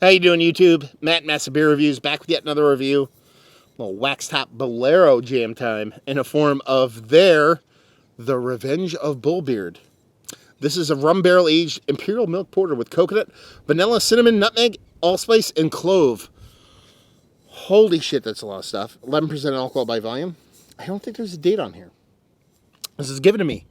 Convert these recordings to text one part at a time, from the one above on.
How you doing, YouTube? Matt Massive Beer Reviews back with yet another review. A little wax top Bolero jam time in a form of The Revenge of Bullbeard. This is a rum barrel aged imperial milk porter with coconut, vanilla, cinnamon, nutmeg, allspice, and clove. Holy shit, that's a lot of stuff. 11% alcohol by volume. I don't think there's a date on here. This is given to me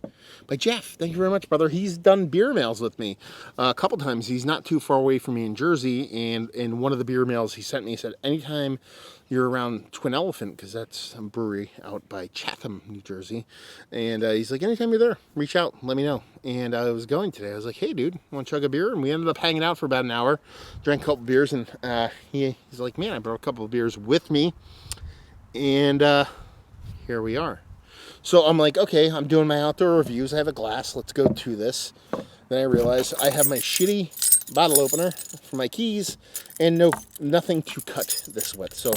by Jeff. Thank you very much, brother. He's done beer mails with me a couple times. He's not too far away from me in Jersey, and in one of the beer mails he sent me, he said, anytime you're around Twin Elephant, because that's a brewery out by Chatham, New Jersey, and he's like, anytime you're there, reach out, let me know. And I was going today. I was like, hey, dude, want to chug a beer? And we ended up hanging out for about an hour, drank a couple beers, and he's like, man, I brought a couple of beers with me, and here we are. So I'm like, okay, I'm doing my outdoor reviews. I have a glass. Let's go to this. Then I realize I have my shitty bottle opener for my keys and nothing to cut this with. So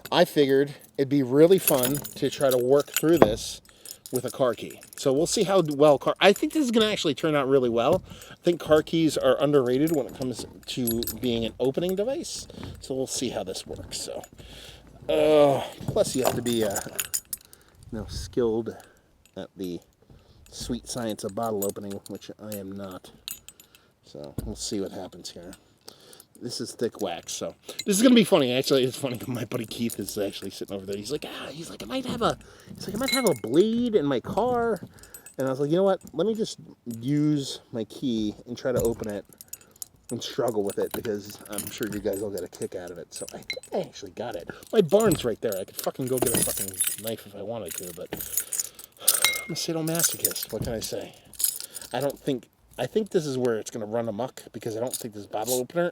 I figured it'd be really fun to try to work through this with a car key. So we'll see how well I think this is going to actually turn out really well. I think car keys are underrated when it comes to being an opening device. So we'll see how this works. So, plus you have to be skilled at the sweet science of bottle opening, which I am not. So we'll see what happens here. This is thick wax, so this is gonna be funny. Actually, it's funny. My buddy Keith is actually sitting over there. He's like, I might have a blade in my car, and I was like, you know what? Let me just use my key and try to open it and struggle with it, because I'm sure you guys will get a kick out of it. So I think I actually got it. My barn's right there. I could fucking go get a fucking knife if I wanted to, but I'm a sadomasochist. What can I say? I think this is where it's going to run amok, because I don't think this bottle opener,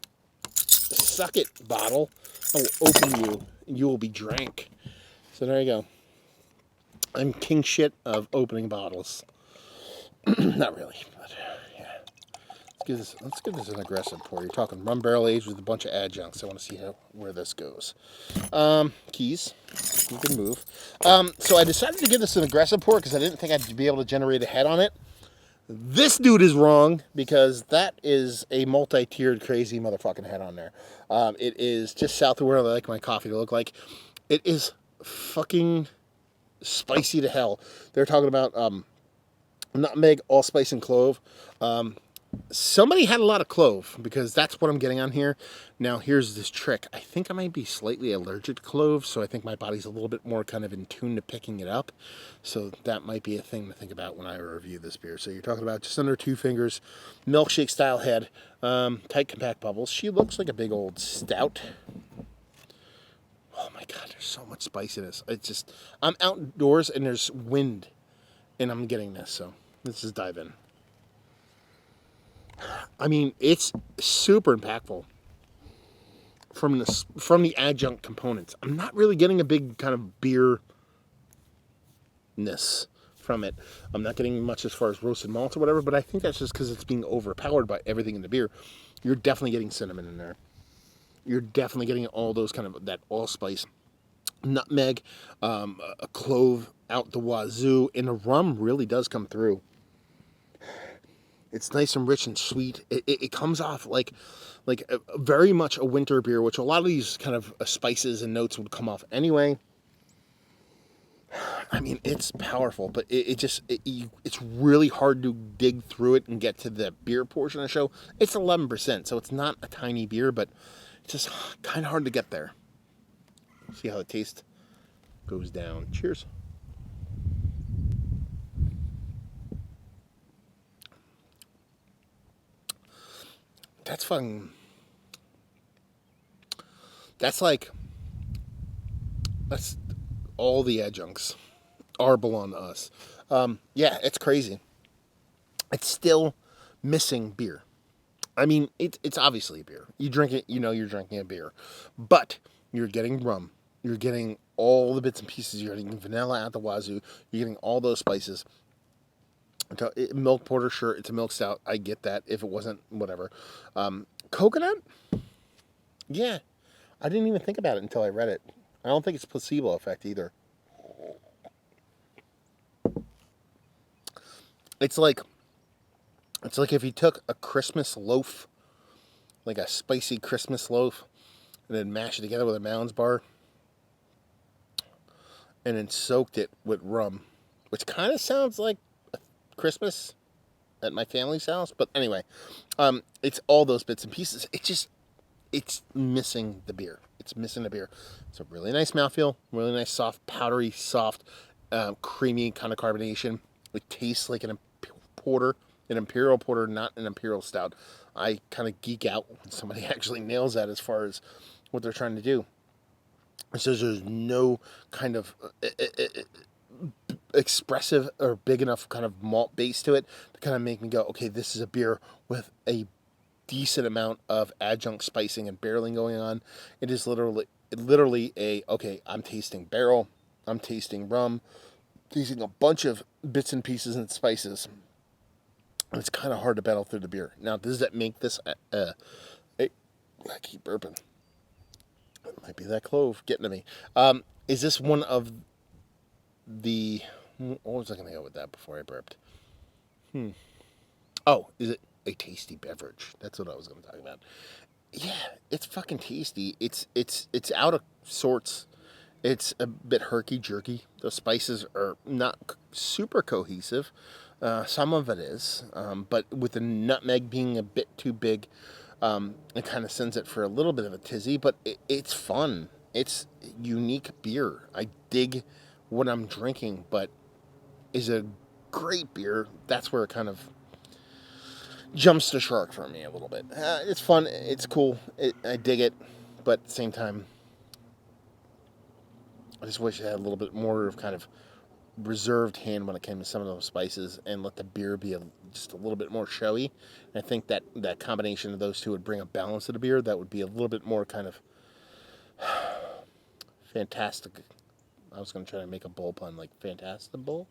suck it, bottle, I will open you and you will be drank. So there you go. I'm king shit of opening bottles. Not really, but yeah. Let's give this an aggressive pour. You're talking rum barrel aged with a bunch of adjuncts. I want to see where this goes. Keys. You can move. So I decided to give this an aggressive pour because I didn't think I'd be able to generate a head on it. This dude is wrong, because that is a multi-tiered crazy motherfucking head on there. It is just south of where I like my coffee to look like. It is fucking spicy to hell. They're talking about nutmeg, allspice, and clove. Somebody had a lot of clove, because that's what I'm getting on here. Now, here's this trick. I think I might be slightly allergic to clove, so I think my body's a little bit more kind of in tune to picking it up. So that might be a thing to think about when I review this beer. So you're talking about just under 2 fingers, milkshake style head, tight compact bubbles. She looks like a big old stout. Oh my God, there's so much spiciness. It's just, I'm outdoors and there's wind, and I'm getting this. So let's just dive in. I mean, it's super impactful from the adjunct components. I'm not really getting a big kind of beerness from it. I'm not getting much as far as roasted malts or whatever, but I think that's just because it's being overpowered by everything in the beer. You're definitely getting cinnamon in there. You're definitely getting all those kind of, that allspice, nutmeg, a clove out the wazoo, and the rum really does come through. It's nice and rich and sweet. It comes off like very much a winter beer, which a lot of these kind of spices and notes would come off anyway. I mean, it's powerful, but it's really hard to dig through it and get to the beer portion of the show. It's 11%, so it's not a tiny beer, but it's just kind of hard to get there. See how the taste goes down. Cheers. That's all the adjuncts belong to us. Yeah, it's crazy. It's still missing beer. I mean, it's obviously a beer. You drink it, you know you're drinking a beer. But you're getting rum. You're getting all the bits and pieces. You're getting vanilla at the wazoo. You're getting all those spices. Milk porter, sure, it's a milk stout. I get that. If it wasn't, whatever. Coconut? Yeah. I didn't even think about it until I read it. I don't think it's placebo effect either. It's like if you took a Christmas loaf like a spicy Christmas loaf, and then mashed it together with a Mounds bar, and then soaked it with rum, which kind of sounds like Christmas at my family's house. But anyway, it's all those bits and pieces. It's missing the beer. It's missing the beer. It's a really nice mouthfeel, really nice, soft, powdery, soft, creamy kind of carbonation. It tastes like an porter, an imperial porter, not an imperial stout. I kind of geek out when somebody actually nails that as far as what they're trying to do. It says there's no kind of expressive or big enough kind of malt base to it to kind of make me go, okay, this is a beer with a decent amount of adjunct spicing and barreling going on. It is literally a, okay, I'm tasting barrel, I'm tasting rum, tasting a bunch of bits and pieces and spices. And it's kind of hard to battle through the beer. Now, does that make this I keep burping. It might be that clove getting to me. Is this one of the... What was I going to go with that before I burped? Oh, is it a tasty beverage? That's what I was going to talk about. Yeah, it's fucking tasty. It's out of sorts. It's a bit herky-jerky. The spices are not super cohesive. Some of it is. But with the nutmeg being a bit too big, it kind of sends it for a little bit of a tizzy. But it's fun. It's unique beer. I dig what I'm drinking, but is a great beer. That's where it kind of jumps the shark for me a little bit. It's fun. It's cool. I dig it. But at the same time, I just wish I had a little bit more of kind of reserved hand when it came to some of those spices and let the beer be just a little bit more showy. And I think that combination of those two would bring a balance to the beer that would be a little bit more kind of fantastic. I was going to try to make a bull pun like Fantastic Bull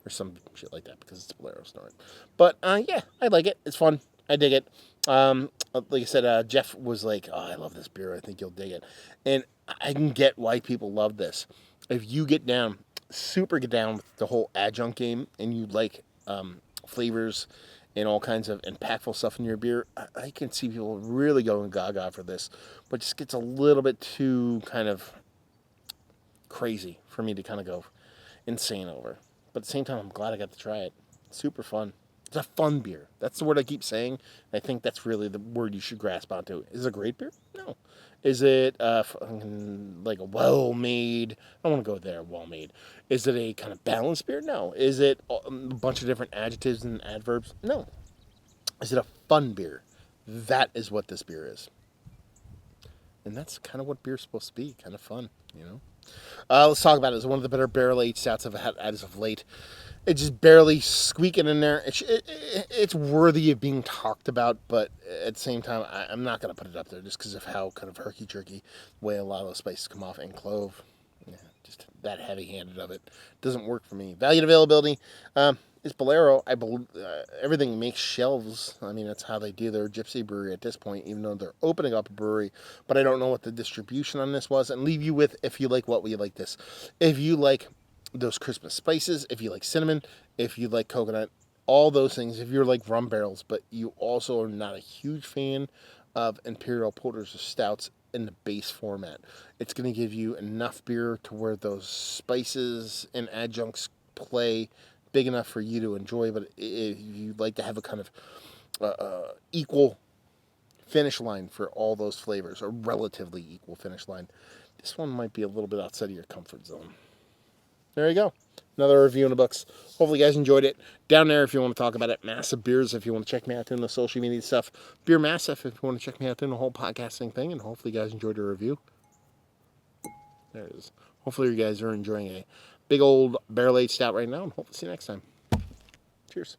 or some shit like that because it's Bolero Snort. But yeah, I like it. It's fun. I dig it. Like I said, Jeff was like, "Oh, I love this beer. I think you'll dig it." And I can get why people love this. If you get down with the whole adjunct game and you like flavors and all kinds of impactful stuff in your beer, I can see people really going gaga for this. But it just gets a little bit too kind of crazy for me to kind of go insane over. But at the same time, I'm glad I got to try it. It's super fun. It's a fun beer. That's the word I keep saying. I think that's really the word you should grasp onto. Is it a great beer? No. Is it like a well-made? I don't want to go there, well-made. Is it a kind of balanced beer? No. Is it a bunch of different adjectives and adverbs? No. Is it a fun beer? That is what this beer is. And that's kind of what beer's supposed to be. Kind of fun, you know? Let's talk about it. It's one of the better barrel-aged stouts I've had as of late. It's just barely squeaking in there. It's worthy of being talked about, but at the same time, I'm not going to put it up there just because of how kind of herky-jerky way a lot of those spices come off. And clove, yeah, just that heavy-handed of it doesn't work for me. Value and availability is Bolero. I believe everything makes shelves. I mean, that's how they do their gypsy brewery at this point, even though they're opening up a brewery. But I don't know what the distribution on this was. And leave you with, if you like what we like this. If you like those Christmas spices, if you like cinnamon, if you like coconut, all those things, if you're like rum barrels, but you also are not a huge fan of imperial porters or stouts in the base format, it's going to give you enough beer to where those spices and adjuncts play big enough for you to enjoy. But if you'd like to have a kind of equal finish line for all those flavors, a relatively equal finish line, this one might be a little bit outside of your comfort zone. There you go. Another review in the books. Hopefully you guys enjoyed it. Down there if you want to talk about it. Massive Beers if you want to check me out doing the social media stuff. Beer Massive if you want to check me out doing the whole podcasting thing. And hopefully you guys enjoyed the review. There it is. Hopefully you guys are enjoying a big old barrel-aged stout right now. And hopefully see you next time. Cheers.